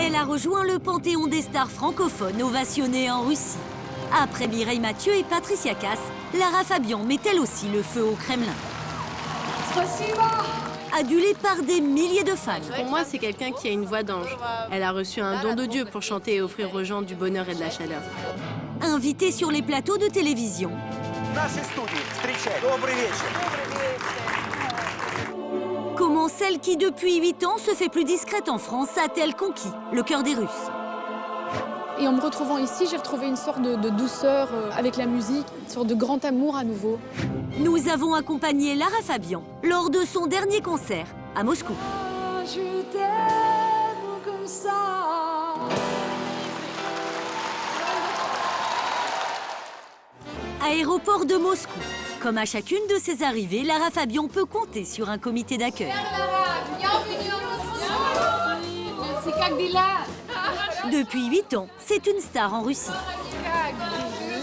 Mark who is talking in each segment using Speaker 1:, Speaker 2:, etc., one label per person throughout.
Speaker 1: Elle a rejoint le panthéon des stars francophones ovationnées en Russie. Après Mireille Mathieu et Patricia Cass, Lara Fabian met elle aussi le feu au Kremlin. Adulée par des milliers de fans.
Speaker 2: Pour moi, c'est quelqu'un qui a une voix d'ange. Elle a reçu un don de Dieu pour chanter et offrir aux gens du bonheur et de la chaleur.
Speaker 1: Invitée sur les plateaux de télévision. Comment celle qui, depuis 8 ans, se fait plus discrète en France, a-t-elle conquis le cœur des Russes?
Speaker 3: Et en me retrouvant ici, j'ai retrouvé une sorte de douceur avec la musique, une sorte de grand amour à nouveau.
Speaker 1: Nous avons accompagné Lara Fabian lors de son dernier concert à Moscou.
Speaker 3: Je t'aime comme ça.
Speaker 1: Aéroport de Moscou. Comme à chacune de ses arrivées, Lara Fabian peut compter sur un comité d'accueil. Depuis 8 ans, c'est une star en Russie.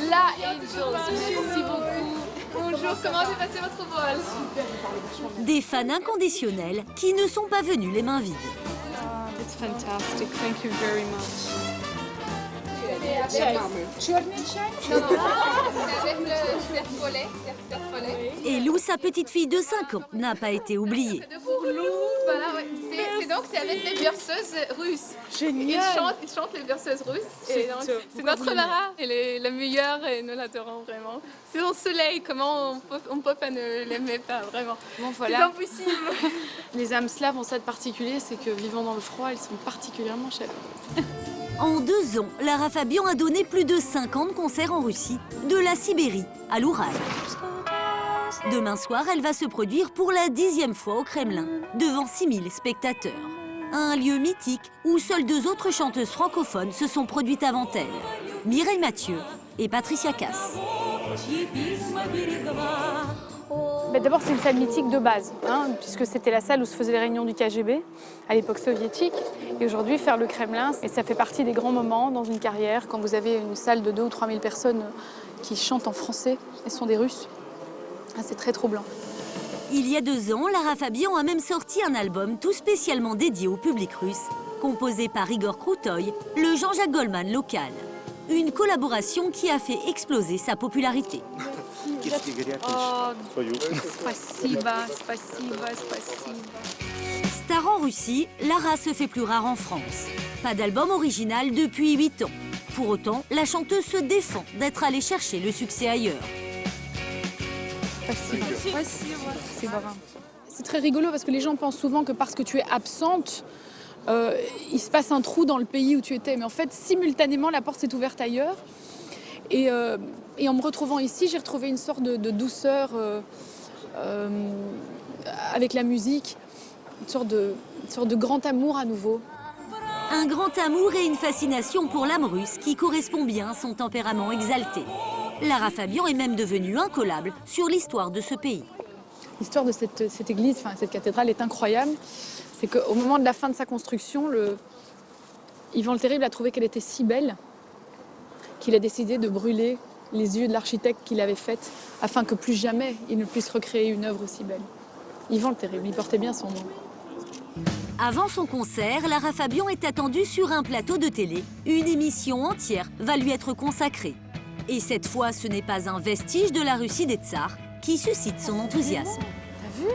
Speaker 4: La Angel, merci beaucoup. Bonjour, comment s'est passé votre vol?
Speaker 1: Des fans inconditionnels qui ne sont pas venus les mains vides.
Speaker 4: It's fantastic, thank you very much. Non, non, c'est avec le serre-collet.
Speaker 1: Et Lou, sa petite fille de 5 ans, n'a pas été oubliée.
Speaker 4: Voilà, ouais. C'est avec les berceuses russes.
Speaker 3: Génial.
Speaker 4: Ils chantent les berceuses russes. Et donc, c'est notre Lara. Elle est la meilleure et nous l'adorons vraiment. C'est son soleil, comment on peut pas ne l'aimer pas, vraiment.
Speaker 3: Bon,
Speaker 4: C'est
Speaker 3: voilà.
Speaker 4: impossible.
Speaker 3: Les âmes slaves ont ça de particulier, c'est que vivant dans le froid, elles sont particulièrement chaleureuses.
Speaker 1: En 2 ans, Lara Fabian a donné plus de 50 concerts en Russie, de la Sibérie à l'Oural. Demain soir, elle va se produire pour la 10e fois au Kremlin, devant 6000 spectateurs. Un lieu mythique où seules 2 autres chanteuses francophones se sont produites avant elle, Mireille Mathieu et Patricia Cass.
Speaker 3: D'abord, c'est une salle mythique de base, puisque c'était la salle où se faisaient les réunions du KGB à l'époque soviétique. Et aujourd'hui, faire le Kremlin, et ça fait partie des grands moments dans une carrière, quand vous avez une salle de 2 ou 3 000 personnes qui chantent en français et sont des Russes. C'est très troublant.
Speaker 1: Il y a 2 ans, Lara Fabian a même sorti un album tout spécialement dédié au public russe, composé par Igor Krutoy, le Jean-Jacques Goldman local. Une collaboration qui a fait exploser sa popularité. Star en Russie, Lara se fait plus rare en France. Pas d'album original depuis 8 ans. Pour autant, la chanteuse se défend d'être allée chercher le succès ailleurs.
Speaker 3: C'est très rigolo parce que les gens pensent souvent que parce que tu es absente, il se passe un trou dans le pays où tu étais. Mais en fait, simultanément, la porte s'est ouverte ailleurs. Et en me retrouvant ici, j'ai retrouvé une sorte de douceur avec la musique, une sorte de grand amour à nouveau.
Speaker 1: Un grand amour et une fascination pour l'âme russe qui correspond bien à son tempérament exalté. Lara Fabian est même devenue incollable sur l'histoire de ce pays.
Speaker 3: L'histoire de cette église, cette cathédrale est incroyable. C'est qu'au moment de la fin de sa construction, Ivan le Terrible a trouvé qu'elle était si belle qu'il a décidé de brûler les yeux de l'architecte qu'il avait faite afin que plus jamais il ne puisse recréer une œuvre aussi belle. Ivan le Terrible, il portait bien son nom.
Speaker 1: Avant son concert, Lara Fabian est attendue sur un plateau de télé. Une émission entière va lui être consacrée. Et cette fois, ce n'est pas un vestige de la Russie des tsars qui suscite son enthousiasme.
Speaker 3: T'as vu?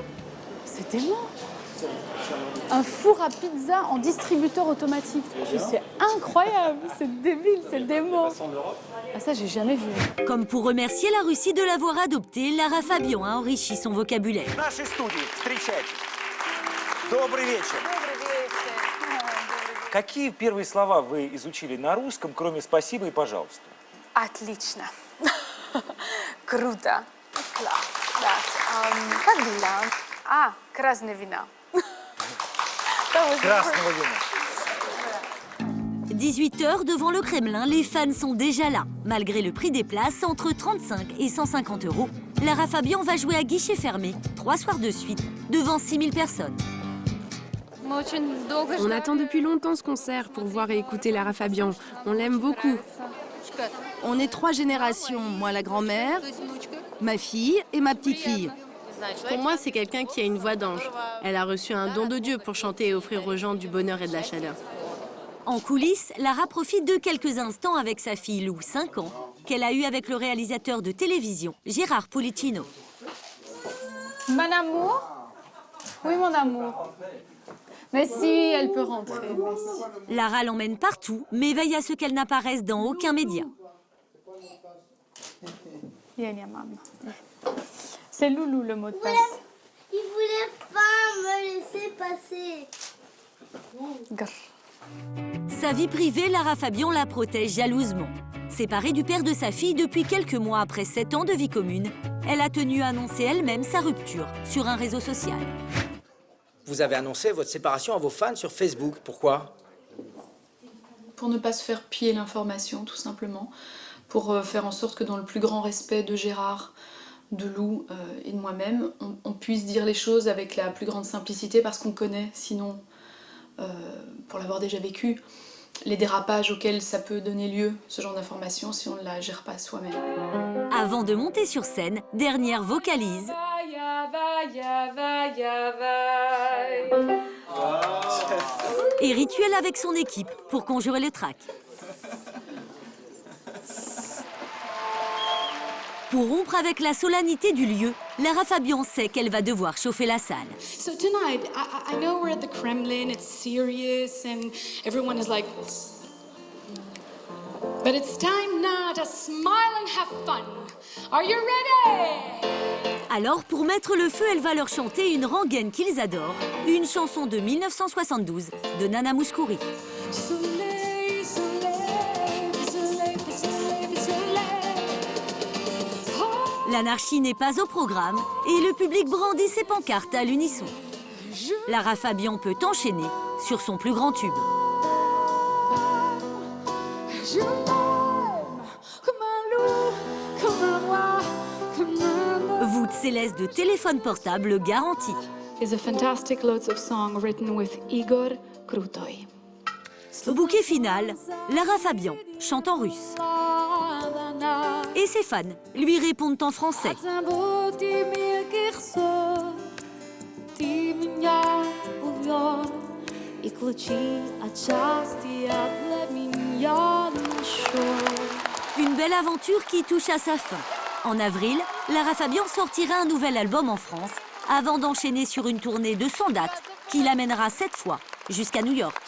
Speaker 3: C'est dément. Un four à pizza en distributeur automatique. C'est incroyable, c'est débile, c'est dément. Ah, ça, j'ai jamais vu.
Speaker 1: Comme pour remercier la Russie de l'avoir adoptée, Lara Fabian a enrichi son vocabulaire.
Speaker 5: Добрый вечер. Какие первые слова вы изучили на русском, кроме «спасибо» и «пожалуйста»?
Speaker 6: Отлично. Круто. Класс. Да. Как дела? Красное вино.
Speaker 5: Красного вина.
Speaker 1: 18h devant le Kremlin, les fans sont déjà là. Malgré le prix des places, entre 35 et 150 €, Lara Fabian va jouer à guichet fermé 3 soirs de suite, devant 6000 personnes.
Speaker 2: On attend depuis longtemps ce concert pour voir et écouter Lara Fabian. On l'aime beaucoup.
Speaker 7: On est 3 générations, moi la grand-mère, ma fille et ma petite-fille.
Speaker 2: Pour moi, c'est quelqu'un qui a une voix d'ange. Elle a reçu un don de Dieu pour chanter et offrir aux gens du bonheur et de la chaleur.
Speaker 1: En coulisses, Lara profite de quelques instants avec sa fille Lou, 5 ans, qu'elle a eu avec le réalisateur de télévision, Gérard Policino.
Speaker 3: Mon amour? Oui, mon amour. Mais si, elle peut rentrer. Merci.
Speaker 1: Lara l'emmène partout, mais veille à ce qu'elle n'apparaisse dans aucun média.
Speaker 3: C'est Loulou le mot de passe.
Speaker 8: Il voulait pas me laisser passer.
Speaker 1: Sa vie privée, Lara Fabian la protège jalousement. Séparée du père de sa fille depuis quelques mois après 7 ans de vie commune, elle a tenu à annoncer elle-même sa rupture sur un réseau social.
Speaker 9: Vous avez annoncé votre séparation à vos fans sur Facebook. Pourquoi?
Speaker 3: Pour ne pas se faire piller l'information, tout simplement. Pour faire en sorte que dans le plus grand respect de Gérard, de Lou et de moi-même, on puisse dire les choses avec la plus grande simplicité parce qu'on connaît, sinon, pour l'avoir déjà vécu, les dérapages auxquels ça peut donner lieu, ce genre d'information, si on ne la gère pas soi-même.
Speaker 1: Avant de monter sur scène, dernière vocalise. Et rituel avec son équipe pour conjurer le trac. Pour rompre avec la solennité du lieu, Lara Fabian sait qu'elle va devoir chauffer la salle.
Speaker 10: So tonight, I know we're at the Kremlin, it's serious, and everyone is like... But it's time now to smile and have fun. Are you ready?
Speaker 1: Alors, pour mettre le feu, elle va leur chanter une rengaine qu'ils adorent, une chanson de 1972 de Nana Mouskouri.
Speaker 10: Soleil, soleil, soleil, soleil, soleil.
Speaker 1: L'anarchie n'est pas au programme et le public brandit ses pancartes à l'unisson. Lara Fabian peut enchaîner sur son plus grand tube.
Speaker 10: Je m'aime comme un loup, comme un roi, comme un...
Speaker 1: Voûte céleste de téléphone portable garantie.
Speaker 3: It's a fantastic lots of song written with Igor Krutoy.
Speaker 1: Au bouquet final, Lara Fabian chante en russe. Et ses fans lui répondent en français. Une belle aventure qui touche à sa fin. En avril, Lara Fabian sortira un nouvel album en France avant d'enchaîner sur une tournée de 100 dates qui l'amènera 7 fois jusqu'à New York.